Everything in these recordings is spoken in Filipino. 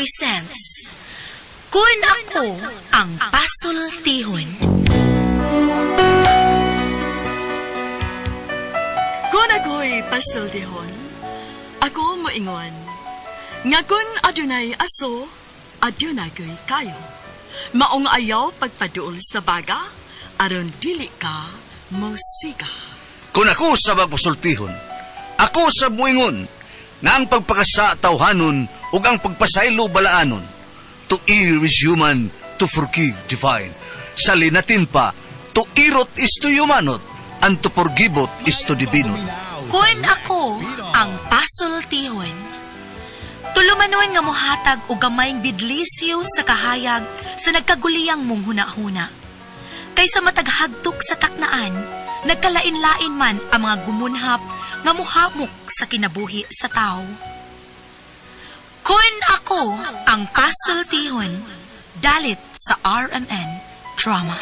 presents Kun Ako Ang Pasultihon. Kun ako'y pasultihon, ako moingon. Nga kun adunay aso, adunay ko'y kayo. Maong ayaw pagpaduol sa baga, aron dili ka musika. Kung ako sa pasultihon, ako sa muingon, nga ang pagpakasa tawhanon ug ang pagpasaylo balaanon. To err is human, to forgive divine. Sa linatin pa, to irot is to humanot, and to forgivot is to divinot. Kun Ako Ang Pasultihon. Tulumanon nga mohatag og gamayng bidlisyo sa kahayag sa nagkaguliyang mong hunahuna. Kaysa mataghagtok sa taknaan, nagkalain-lain man ang mga gumunhap nga muhamok sa kinabuhi sa tao. Kun Ako Ang Pasultihon, dalit sa RMN Drama.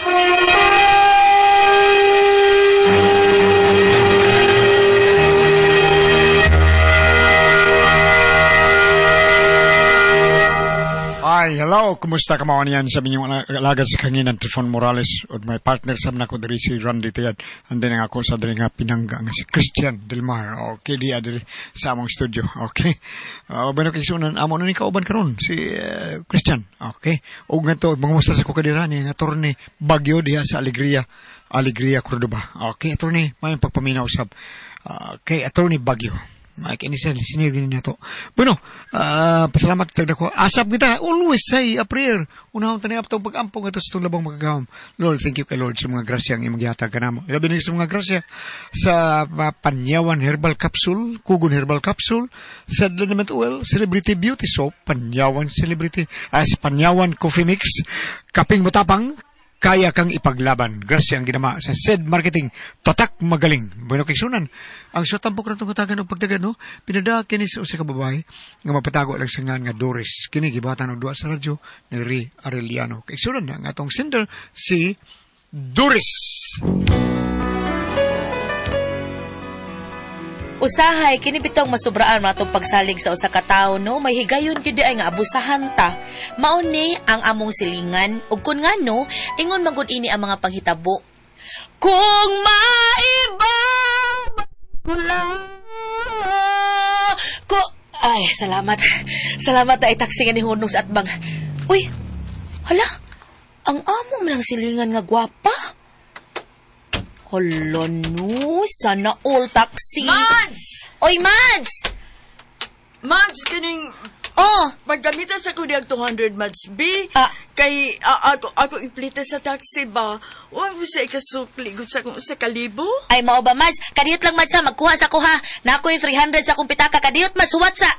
Ay, hello. Kumusta ka mga niyan sa minyong alagad sa kanginan, Trifon Morales, o may partner sa mga ko dari si Randy Tayad. Andi nga ako sa dari nga pinangga nga si Christian Delmar. Okay, di adili sa among studio. Okay. Bano kay sunan, amo na ni kauban karon si Christian. Okay. O nga to, mangusta sa kukadira ni nga torne Bagyo diha sa Alegria, Cordoba. Okay, attorney, may pagpaminaw usab. Kay attorney Bagyo. Mike Inisel, sinirgin niya to. Bueno, pasalamat tagda ko. Asap kita, always say a prayer. Unahon tani apto pag-ampong ito sa itong labang magagawam. Lord, thank you kay Lord sa mga grasya ang imagyatag ka namo. Ilabi na sa mga grasya sa Panyawan Herbal Capsule, Kugon Herbal Capsule, sa Liniment Oil, Celebrity Beauty Soap, Panyawan Celebrity, sa Panyawan Coffee Mix, Kaping Matapang, kaya kang ipaglaban. Grasya ang ginama sa SED Marketing. Tatak magaling. Bueno kay sunan. Ang sutampok na itong katagan o pagtagan, no? Pinada kinis o sa kababae nga mapatago lang sa nga Doris. Kini gibatan og duwa sa radyo ni Ri Arellano. Kay sunan na nga itong sender si Doris. Usahay, kini bitong masubraan matong pagsalig sa usa ka tawo, no? May higayon gyud ay nga abusahan ta. Mao ni ang among silingan ug kun ngano, ingon magud ini ang mga panghitabo. Kung maiba ko ay salamat. Salamat ay taksi nga ni Hunong sa atbang. Uy. Hala. Ang amo man ang silingan nga gwapa. Hala no, sana all taxi. Mads! Oy, Mads! Mads, kaning Oh, paggamita sa kudyag 200 Mads B, kay ako iplita sa taxi ba? Huwag mo sa ikasukli sa kalibo? ay mao ba, Mads? Kadiyot lang, Mads, ha? Magkuha sa kuha. Na ako yung 300 sa kumpitaka. Kadiyot, Mads, huwat sa...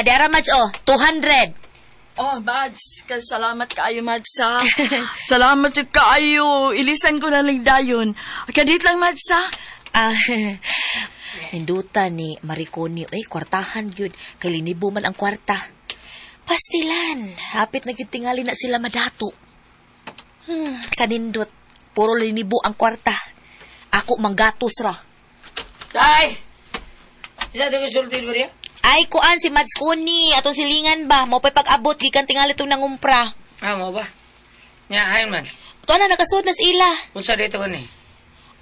Dara, Mads, 200. Oh, Mads, salamat kaayo, Mads, ha? Salamat kaayo. Ilisan ko na lang dayon. Kadit lang, Mads, ha? Hinduta ni Mariconi, kwartahan yun. Kay linibo man ang kwarta. Pastilan, hapit na tingali na sila madato. Kanindot, puro linibo ang kwarta. Ako manggatos ra. Tay! Isa ito kasultin mo niya? Ay, kuan si Mads Kuni, atong silingan ba? Mo pa'y pag-abot, gikan tingali itong nangumpra. Mo ba? Nya, ayun man. Ito na, nakasud na sila. Unsa dito ko ni?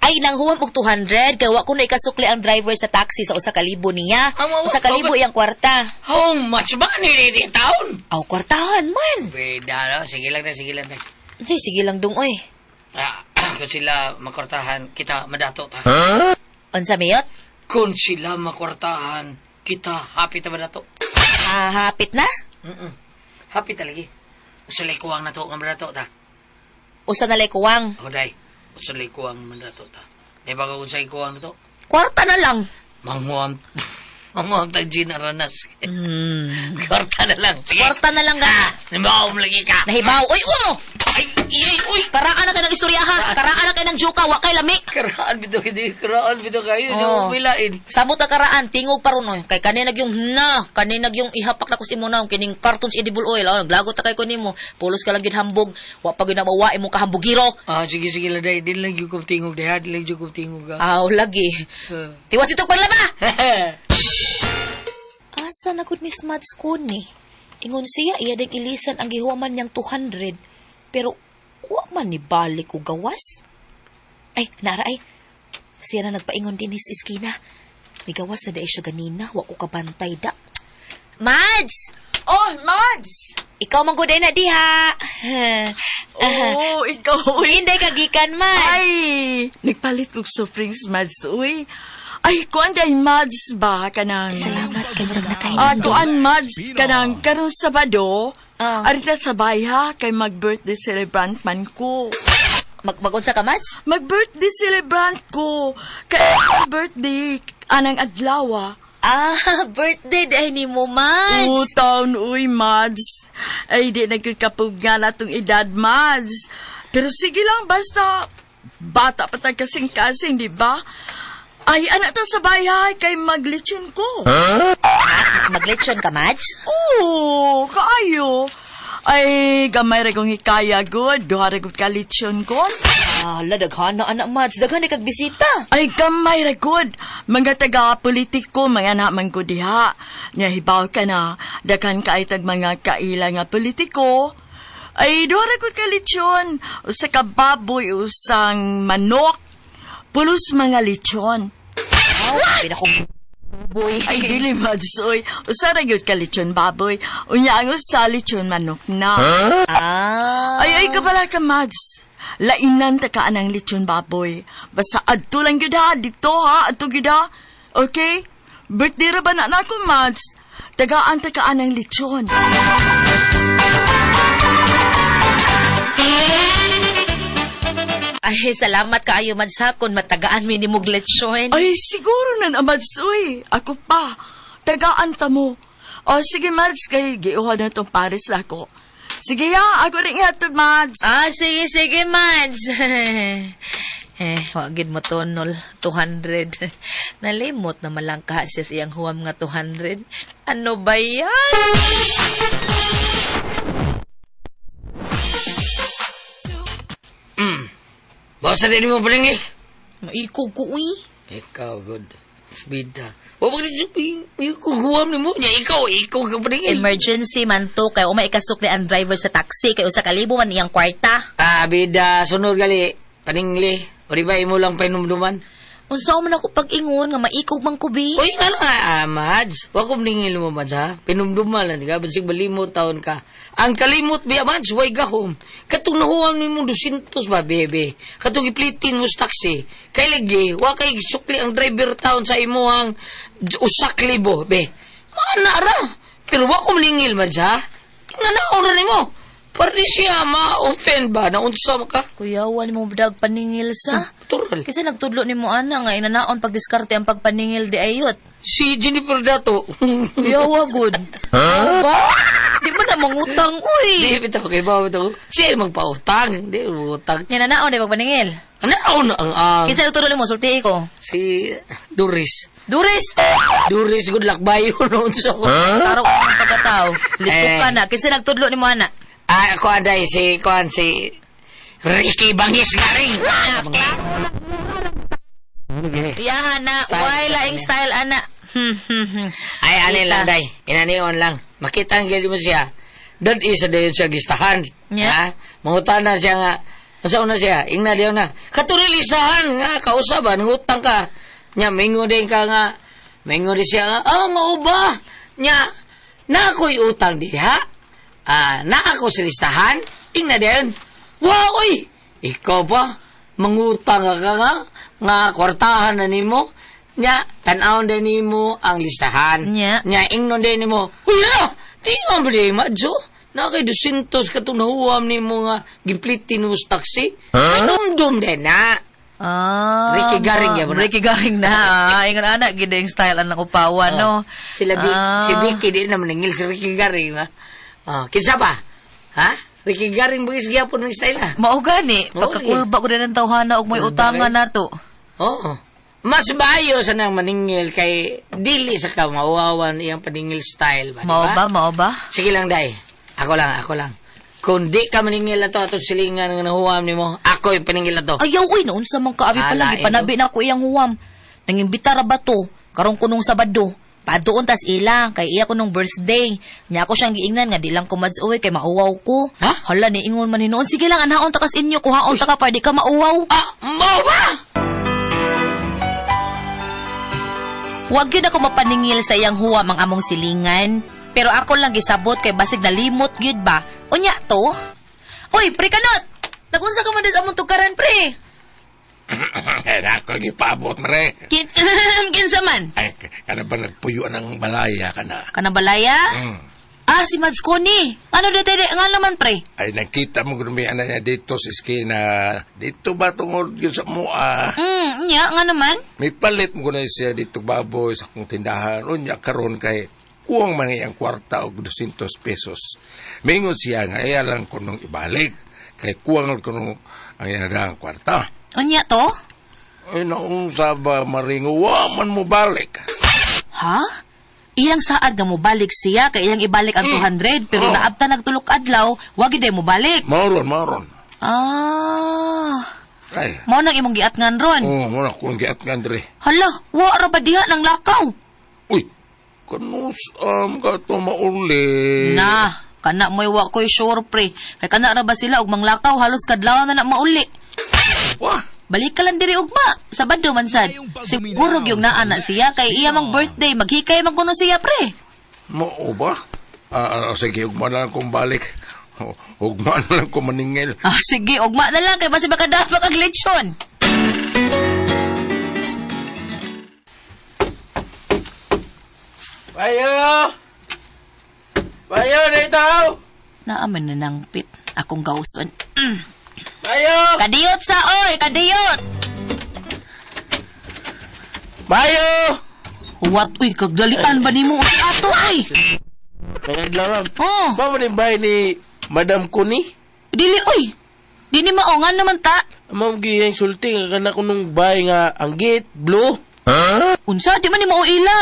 Ay, nanghuwam og 200, kaya wa ko na ikasukli ang driver sa taxi sa 1,000 niya. Mo 1,000 iyang kwarta. How much ba ni dito taon? Aw, kwartahan man. Beda, no? Sige lang na. Sige lang dong, oy. Kung sila makwartahan, kita madato ta. Unsa miyot? Kung sila makwartahan, kita happy ta madato. Hapit na? Happy talagi. Usalay kuwang na to, nga madato ta. Usa na lay kuwang. Day. Usalay kuwang madato ta. Di ba kung sa'y kuwang na to? Kwarta na lang. Manguam tayo Gina Ranas. Kwarta na lang. Sige. Kwarta na lang gana. Nahibaw mo lagi ka. Nahibaw. Uy, Ay, uy. Karaan na kayo ng istorya, ha? Karaan na kayo ng juka, wakay lami. Karaan bito kayo. Oh. Bilain. Sabot na karaan, tingog pa ron, oy. Kay kaninag yung kaninag yung ihapak na kus imo na, kining cartons edible oil. Naglagot ta kay ko nimo. Pulos ka lang yun hambog. Wa pa gyud na mawain mo kahambugiro. Sige lang day. Di lang yung kumtingog day. Di lang yung kumtingog ka. Lagi. Tiwas itong panlaba. asa na gud ni Smads ko ni. Ingon siya, iya ding ilisan ang gihuman niyang 200. Pero, wa man ni balik o gawas. Ay, nara ay. Siya na nagpaingon din sa iskina. May gawas na dahil siya ganina. Wa ko kabantay da. Mads! Oh, Mads! Ikaw mangguday na diha. Oh, ikaw, uy. Hinday kagikan, Mads. Ay, nagpalit kong sufrings, Mads, uy. Ay, kuan day, Mads ba, kanang... Salamat kay murag na kayo. Kuan, Mads, kanang karong Sabado, arita sa ha, kay mag-birthday celebrant man ko. Mag-unsa ka, Mads? Mag-birthday celebrant ko. Kay birthday, anang adlaw. Birthday dahil ni mo, Mads. Taon, uy, Mads. Ay, di nagkakapugga na itong edad, Mads. Pero sige lang, basta bata pa tayo kasing-kasing, di ba? Ay, anak ta sa bahay, kay maglitsyon ko. Maglechon ka, Mads? Oo, kaayo. Ay, gamay rin kong hikaya, good. Duha rin kong kalitsyon ko. Daghan na, anak, Mads. Daghan na kagbisita. Ay, gamay rin, good. Mga taga-politiko, mga naman ko diha. Nahibaw ka na, daghan ka ay tag mga kaila nga politiko. Ay, duha rin kong kalitsyon. Usa ka baboy, usang manok. Pulos mga litsyon. Pinakong boy. Ay, dili, Mads, oy. Usa rin yun ka litsyon baboy. Unya ang usa litsyon manok na. Ay, kabala ka, Mads. Lainan ta ka anang litsyon baboy. Basta adto lang gyud ha, dito ha, adto gyud ha. Okay? Birthday ra ba na ako, Mads? Tagaan ta ka anang litsyon. Ay, salamat kaayo, Mads, ha, kung matagaan mi ni mong lechon. Ay, siguro na, Mads, uy. Ako pa. Tagaan ta mo. O, sige, Mads, kay giuha na itong pares na ako. Sige, ha, ako rin ihatod, Mads. Sige, Mads. Wagid mo tonol, 200. Nalimot na malangka siya siyang huwam nga 200. Ano ba yan? Basa din mo paling eh. Maiko ko, uy. Ikaw, good. Bida. Huwag kuguam ni mo niya. Ikaw ka paling Emergency man to, kay umay ikasukli ang driver sa taxi, kay usa ka libo man iyang kwarta. Bida. Sunod gali. Paningli. O di ba imo lang painumduman? Unsa man ako pag-ingon nga maikaw man kubi? Uy, nga lang Mads. Huwag kong ningil mo, Mads, ha? Pinumduman lang, diga? Bansig malimot taon ka. Ang kalimot, biya, Mads, way gahom. Katong nahuwan mo 200 ba, bebe? Katong iplitin mo sa taxi. Kay lagi, wa kay sukli ang driver taon sa imuhang usak libo, be. Maanara. Pero wa kong ningil, Mads, ha? Nga naura ni mo. Para di siya ma-offend ba? Naunsa mo ka? Kuya, wali mo badag paningil sa? Tural. Kasi nagtudlo ni mo ana nga inanaon pagdiskarte ang pagpaningil di ayot. Si Jennifer Dato. Kuya, wagod. Ba? Di mo na mangutang, uy. Di, bitaw, kay ba, bitaw. Siya magpautang. Di, magpautang. Inanaon di pagpaningil. Ano na ang... Kinsa nagtudlo ni mo, sulti ko. Si Doris. Duris! Doris, good luck ba yun? Naunsa ko. Taro ko ng pagkatao. Litok ka na. Kinsa nagtudlo ni mo ana? Ako aday, si Ricky Bangis garing. Yahan na, why laing style, ana. Ay, anin lang, day. Inanion lang. Makita ang gili mo siya. That is a day siya gistahan. Yeah. Mangutan na siya nga. Ang na siya, ingna diyo na. Katurilisahan nga, kausaban, ngutang ka. Nya, mingo din ka nga. Mingo din siya nga, nga ba? Nya, na ako'y utang diha. Na ako sa listahan, ingna din. Wow, oy! Ikaw ba? Mangutang ka nga kwartahan na nimo. Nya, tanawon din nimo ang listahan. Nya. Nya, ingnon din nimo. Huya! Di nga ba di, Madjo? Na kay 200 katong nahuwam nimo nga giplitin mo sa taxi. Nandum din na. Ricky Garing ya ba na? Ricky Garing na. Ingon anak, gideng style ang upawan, no? Sila si Vicky di naman nangil si Ricky Garing, ha? Kinsa pa? Ha? Ricky Garing bagis gyapon ng style, ha? Mao gani, pagkakulba ko din ang tawhana og may utangan nato. Oo. Mas bayo sa nang maningil kay dili sa kamauawan iyang paningil style ba, Mao ba? Sige lang, day. Ako lang. Kung di ka maningil na to atong silingan nga nahuwam nimo, ako yung paningil na to. Ayaw, uy, naunsa man kaabi pa lang, ipanabi na ako iyang huwam. Nangimbita ra ba to, karong kunong Sabado. Padoon tas ila, kay iya ko nung birthday. Nya ako siyang giingnan nga di lang ko mads uwi kay mauwaw ko. Ha? Hala ni ingon man ni noon. Sige lang anaon ta kas inyo kuhaon ta ka pa di ka mauwaw. Mao ba? Huwag yun ako mapaningil sa iyang huwa mang among silingan. Pero ako lang gisabot kay basig nalimot gyud ba. Unya to? Uy, pre kanot! Nagunsa ka man sa among tukaran, pre? Ako gipabot na rin. Kinsa man? Ay, kana ba nagpuyo ng balaya ka na? Kanabalaya? Ah, si Mads Connie. Ano dito? Nga naman, pre? Ay, nakita mo kung may anak niya dito sa skina. Dito ba tungod yun sa mua? Nya, nga naman. May palit mo na siya dito baboy sa kong tindahan. O niya karon kay kuwang man ang kwarta o 200 pesos. Mingon siya nga, ay lang ko nung ibalik. Kay kuwang ko nung ang inadang kwarta. Anya to? Ay, naunsa ba maringo, man mo balik. Ha? Iyang saad nga mo balik siya, kay iyang ibalik ang 200, pero naabta nagtulok adlaw, wag gid mo balik. Mauron. Ah. Ay, Mao nang imong giatngan ron. muna kung giat nga, Andre. Hala, wa ra ba diha ng lakaw? Uy, kanus ka ito mauli. Na, kana mo'y wa ko'y sure, pre. Kay kana ra ba sila og manglakaw, halos kadlaw na mauli. Wah, Balik ka lang diri ugma. Sabado man sad. Siguro yung naana siya kay iya mang birthday, maghikay man kuno siya, pre. mao ba? Sige, ugma na lang kong balik. Ugma na lang kong maningil. Ah, sige, ugma na lang kay basi baka dapat kag lechon. Bayo, dito! Naaman na nang pit akong gawson. Bayo! Kadiyot sa oy, kadiyot. Bayo! What uy kagdalian ba nimo si ato ay? Nagaglaram. Oh, Ba mo rin bahay ni Madam Kuni? dili oy. Dili maongan naman ta. Ma'am, giyang sulti nga kana ko nung bahay nga ang gate, blue. Unsa di man ni mao ila?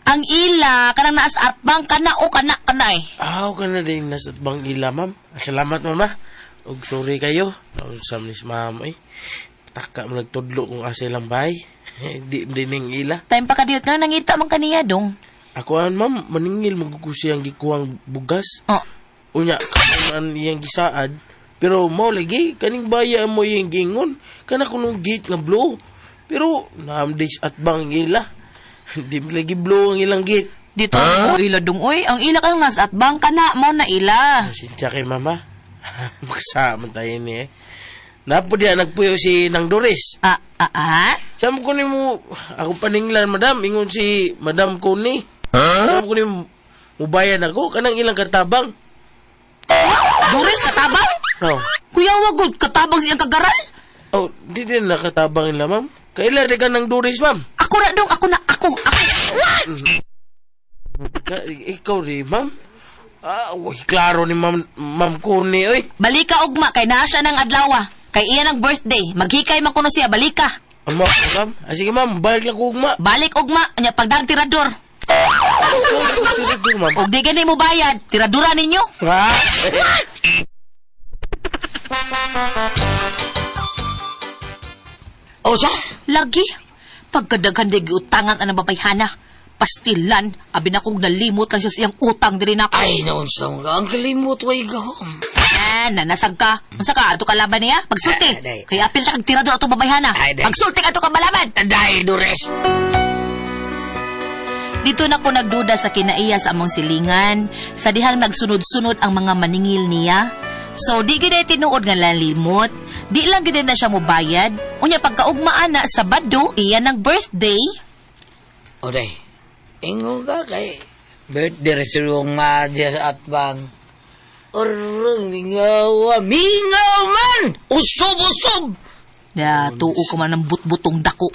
Ang ila kanang naas atbang kana o kana kanay. Aw, ka na din nasa bang ila, ma'am. Salamat, mama. Og sorry kayo. Sa miss ma'am, ay. Taka mo nagtudlo kung asa lang bahay. Di ning ila. Time pa kadiyot nga nangita man kaniya dong. Ako an, ma'am, maningil magugusi ang gikuwang bugas. Oh, Unya, kanan iyang gisaad. Pero mao lagi, kaning baya mo yung gingon. Kana ko nung gate nga blue. Pero, naamdays at bang ila. Di lagi blue ang ilang gate. dito ang ila dong oy. Ang ila kang nas atbang kana mo na ila. Sinsya kay mama. Magsama tayo ni eh. Napo diya nagpuyo si Nang Doris. Saan ko ni mo, ako paninglan madam, ingon si Madam Kuni. Saan ko ni mo, mubayan ako, kanang ilang katabang. Doris katabang? Oh, Kuya wagod katabang siyang kagaral? oh di din nakatabang nila ma'am. Kailan di ka Nang Doris ma'am? Ako na dong, ako. Ikaw rin ma'am? Klaro ni Ma'am Kuni, oy. Balika ugma kay naa siya ng adlaw. Kay iya ng birthday, maghikay man kuno siya balika. Amo, ma'am. Sige ma'am, balik lang ko ugma. Balik ugma nya pagdag tirador. Ito, ma'am. Og di gani mo bayad, tiradura ninyo. Ha? O siya, lagi. Pagkadaghan di giutangan ang babayhana. Pastilan, abi na kong nalimot lang siya siyang utang diri na ako. Ay, naunsa mo ka. Ang kalimot, way gahom. Nanasag ka. Unsa ka ato kalaban niya? Pagsulti. Day. Kaya apil ta kag tirador ato babayhana. Ay, day. Pagsulti ato ka malaban. Taday, Doris. Dito na ko nagduda sa kinaiya sa among silingan, sa dihang nagsunod-sunod ang mga maningil niya. So, di gid tinuod nga lalimot, di lang gid na siya mobayad. Unya pagkaugmaan na Sabado, iya ng birthday. Oday, ingo ka kay birthday resulong madya sa atbang. Orong mingawa, mingaw man! Usob-usob! Da tuo ko man ng butbutong dako.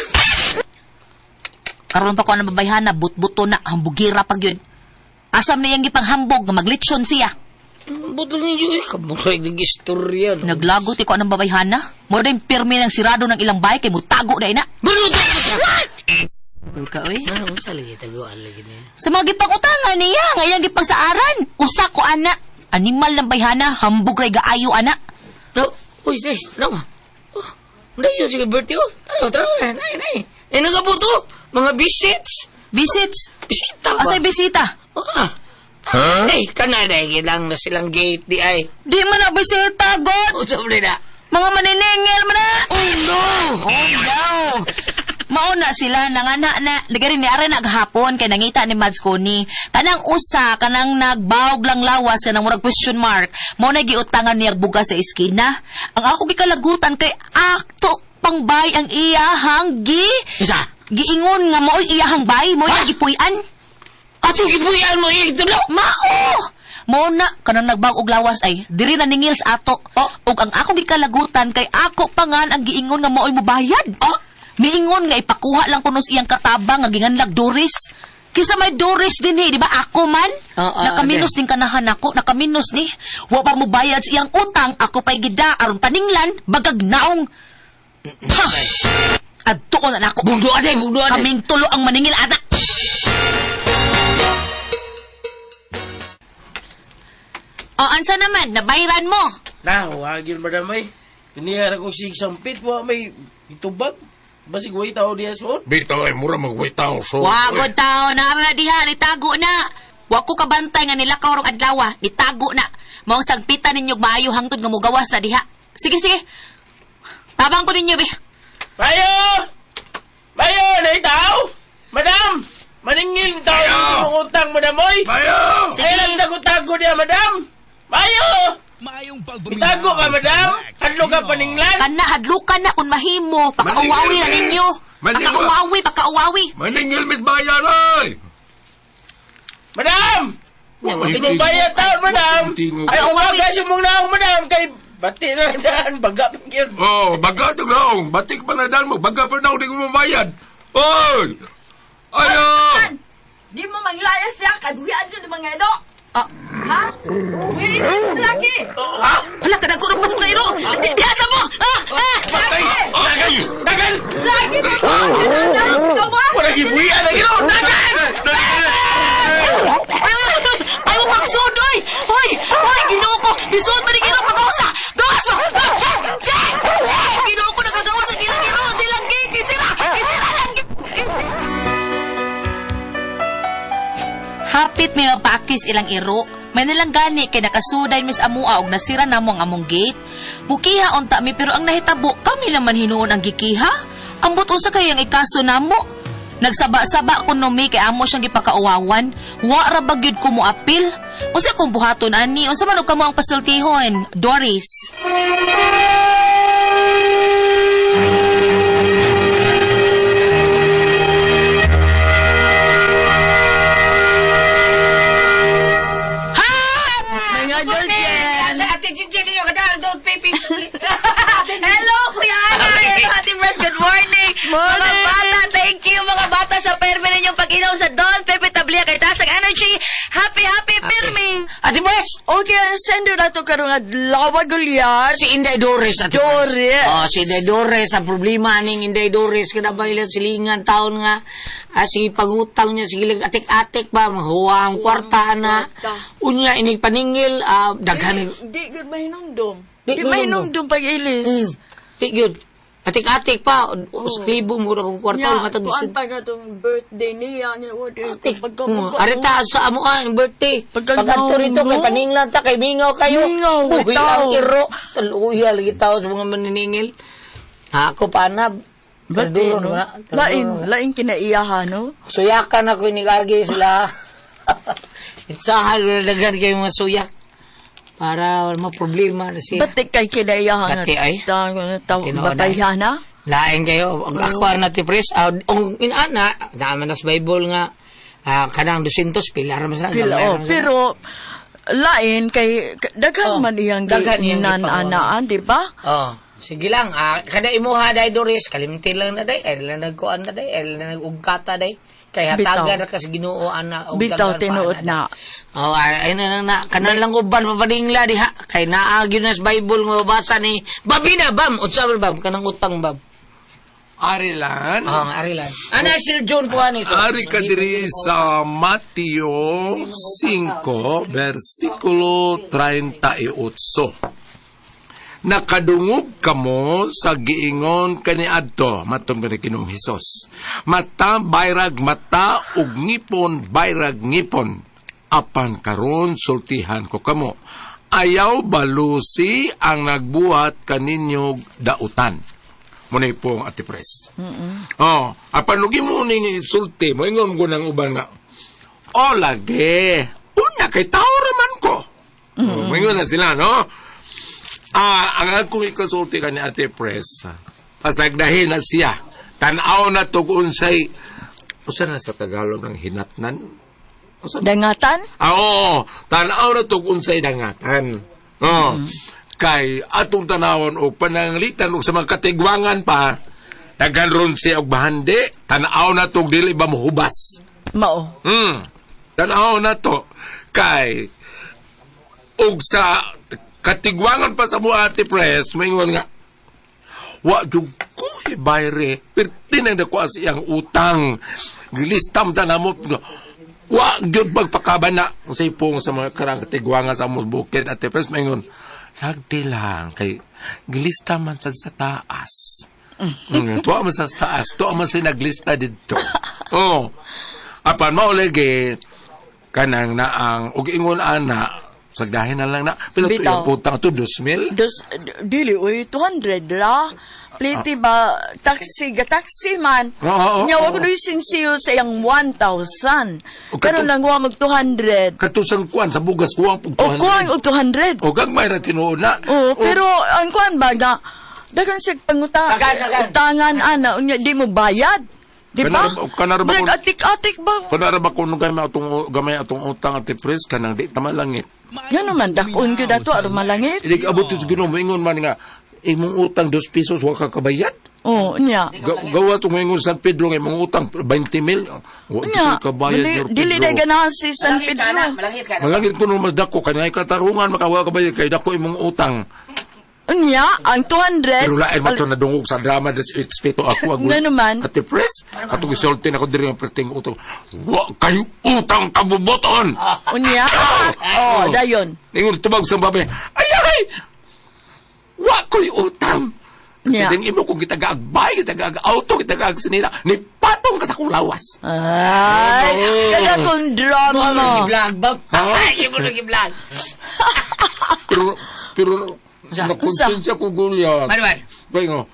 Karon pa ko ang babayhana, butbuto na, hambugira pag yun. Asam na yung gipanghambog nga maglitsyon siya. Butang ninyo eh, kamuray ng istorya. Naglagot ko ang babayhana. Mura din pirmi ng sirado ng ilang bahay kay mutago na ina. Balutan mo siya! Ka, oy. Ano, sa lagi taguan lagi niya. Sa mga gipangutangan niya, ngayang gipangsaaran. Usa ko ana. Animal ng bayhana, hambog ray gaayo ana. No, uy, sis, nama. Hindi yun, sige, birthday ko. Tara, nay. Eh, nagabuto, mga bisits. Visits? Bisita ba? Asay bisita? Eh, kanaday, ilang na silang gate di ay. Di man na bisita, God! Usap rin na. Mga maniningil man na! Oh, no! Oh, no! Mauna sila, nangana na, nagarin ni Ara naghapon, kay nangita ni Mads Coney. Kanang usa, kanang nagbawg lang lawas, kanang murag question mark, mo na giutangan niya buga sa iskina. Ang ako gikalagutan kay akto pangbay ang iyahang Isa? giingon nga mo'y iyahang bay, mo'y gipuy-an. Ato gipuyan mo yung tulo? Mao! Mo na, kanang nagbawg og lawas ay, diri na ningil sa ato. Ug ang ako gikalagutan kay ako pangan ang giingon nga mo'y mubayad. Miingon nga ipakuha lang kuno sa iyang katabang nga ginganlag Doris. Kisa may Doris din di ba ako man? Nakaminos din kanahan ako, nakaminos ni. Wa pa mo bayad sa iyang utang, ako pa'y gida aron paninglan, bagag naong. Ha! Adto ko na nako. Bugduan ay, bugduan ay. Kaming tulo ang maningil anak. O, ansa naman? Nabayran mo? Na, wagil madam ay. Kuniyara ko sigsampit, wa may itubag. Basig way tao diya suot. Bitaw ay mura mag-wait tao. So, Wagod tao, na diha, nitago na. Wa ko kabantay nga nila kaurong adlaw, nitago na. Maong sagpitan ninyo maayo hangtod nga mugawas na diha. Sige, sige. Tabang ko ninyo, be. Bayo! Bayo, naitaw! Madam! Maningil tao yung utang, madam, oy! Bayo! Sige. Ay, lang tago-tago niya, madam! Bayo! Itago ka, madam! Hadlo ka paninglan! Kana, hadlukan na kung mahimo. Pakauwawi na ninyo. Pakauwawi, pakauwawi. Maningil mit bayan ay! Madam! Pinubaya taon, madam! Ay, umagas yung mong naong, madam! Kay bati na daan, baga pagkir. Oh, baga ito naong. Batik pa na daan mo. Baga pa na ako di ko mabayad. Oy! Ayo! Di mo manglayas siya, kaduhian ko di mga edo. Ha? Uy, mas laki. Hala, kadagkurong pas mga iro. Diasa mo. Patay! Dagan! Dagan! Lagi ba ko? Nanalas ka ba? Wala gibuya na iro! Dagan! Ay, mo pagsud, oy. Oy, ginoo ko. Bisod pa rin iro, pagkausa. Gawas mo. Check! Ginoo ko nagagawa sa gilang iro. Silang kisira lang. Hapit may mapakis ilang iro. May nilang gani kay nakasuday mis amua og nasira namo ang among gate. Bukiha unta mi pero ang nahitabo kami naman hinuon ang gikiha. Ambot unsa kay ang ikaso namo? Nagsaba-saba ko no mi kay amo siyang gipakauwawan. Wa ra bagyud ko mo apil. Unsa kung buhaton ani? Unsa man og kamo ang pasultihon? Doris. Hello, Kuya Ana! Hello, Ate Mars. Good morning! Mga bata, thank you mga bata sa permi ninyong pag-inaw sa Don Pepe Tablia kay Tasag Energy. Happy Permi! Ate Boss! Okay, sender na to karong adlaw gulyat. Si Inday Doris, Ate Boss. Doris. Oh, si Inday Doris. Ang problema ning Inday Doris, kada ba ilang silingan taon nga, sige pagutang niya, sige atik-atik ba, mahuwang kwarta na. Unya, inig paningil, daghan. Di good mahinumdum. Di Di mahinumdum pag-ilis. Di yun. Atik-atik pa. Sa klibo mo na kung kwarta. Nya, Matag tuan pa nga itong birthday niya. Atik. Arita sa amo ang birthday. Pag-adto rito kay paninglan ta kay mingaw kayo. Mingaw, Buhi bitaw. ang iro. Taluya lagi tao sa mga maniningil. Ako pa na. Bati, no? Lain kinaiyahan, no? Suyakan ako inigagi sila. Itsahan lalagan kayo mga suyak. Para wala problema na siya. Bati kay kinaiyahan. Bati ay? Batayan na? Lain kayo. Ako ang natipres. Ang inana, naman nas Bible nga, kanang 200, pilar mas na. Pero, lain kay, daghan man iyang ginananaan, di ba? Sige lang. Kada imuha day Doris, kalimti lang na day. Ay lang nagkuan na day. Ay lang nagugkata day. Kaya hatagan na kasi ginuoan na. Bitaw, tinuod na. Ay na. Kanan lang uban mapadingla diha. Kay naagyo na sa Bible nga basa ni Babina, Bam. Utsa Bam. Kanang utang, Bam. Arilan? Arilan. Ana, Sir John po nito. Ari ka diri sa Mateo 5, versikulo 38. nakadungog kamo sa giingon kaniadto matong Ginoong Hesus. Mata bayrag mata ug ngipon bayrag ngipon. Apan karon sultihan ko kamo. Ayaw balusi ang nagbuhat kaninyog dautan. Muna po ang Ate Pres. Oh, apan lugi mo ni sulti mo ingon ko ng uban nga. O lagi. Una kay tao raman ko. Ingon na sila, no? Ang akong ikasulti ka ni Ate Pres, pasagdahin na siya. Tanaw na tugon say, usa na sa Tagalog ng hinatnan? Dangatan? Oo, tanaw na tugon say dangatan. Oh, kay atong tanawon o pananglitan o sa mga katigwangan pa, naghanron siya og bahandi, tanaw na tug dili ba mohubas. Mao. Tanaw na to, kay og sa katigwangan pa sa mo Ate Pres, maingon nga, wa jud ko ibayre, perti na ko siyang utang. Gilistam ta namo, wa jud pagpakabana sa ipong sa mga karang katigwangan sa mo bukid Ate Pres, maingon, sagdi lang, kay gilista man sa taas. Tuwa man sa taas, tuwa man sa naglista dito. Oh, apan maulege, kanang naang, ug ingon ana, sagdahin na lang na. Pila to yung utang to, 2,000? Dili, 200 la. Pliti ba, taxi man. Oo. Nyawa ko do'y sinsiyo sa iyang 1,000. Pero lang huwag mag 200. Katusang kuan, sa bugas kuwang pag O kuwang og 200. O gagmay na tinuon na. Oo, pero ang kuwan ba nga, dagan siya Dagan. utangan, ana, unya, di mo bayad. Di ba? Kanara ba kung... Atik-atik ba? Kanara ba kung gamay atong utang Ate Pres, kanang di tamalangit. Yan naman, dakon ko dato, aro malangit. Hindi abot yung Ginoo, maingon man nga, imong utang 2 pesos, wala ka kabayat. Oo, niya. Gawa itong maingon San Pedro, nga imong utang 20 mil. Niya, dili na ganahan si San Malangit ka Pedro. na, malangit ka na. Malangit ko nung mas dako, kanay katarungan, makawa kabayat, kay dako imong utang. Niya, ang 200. Pero lain mo ito nadungog sa drama des respeto ako. Nga naman. Ate Pres, atong isulti na ko diri ang perting utang. Wa kayo utang kabuboton. Unya? Oh, dayon. Ingon tubag sa babae. Ay! Wa ko'y utang. Kasi Yeah. din imo kung kita gaagbay, kita gaag-auto, kita gaag-sinila, ni patong ka sa kong lawas. Ay, kada kong drama mo. Vlog, Bob. Ay, mo lagi vlog. Pero, nakonsensya ko gulyan. Manuel. Bayo.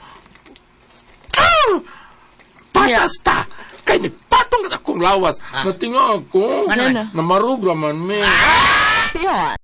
Patas ta! Kaya nagpatong ka sa kong lawas. Natinga ako. Ano? Namarog raman me. Yan.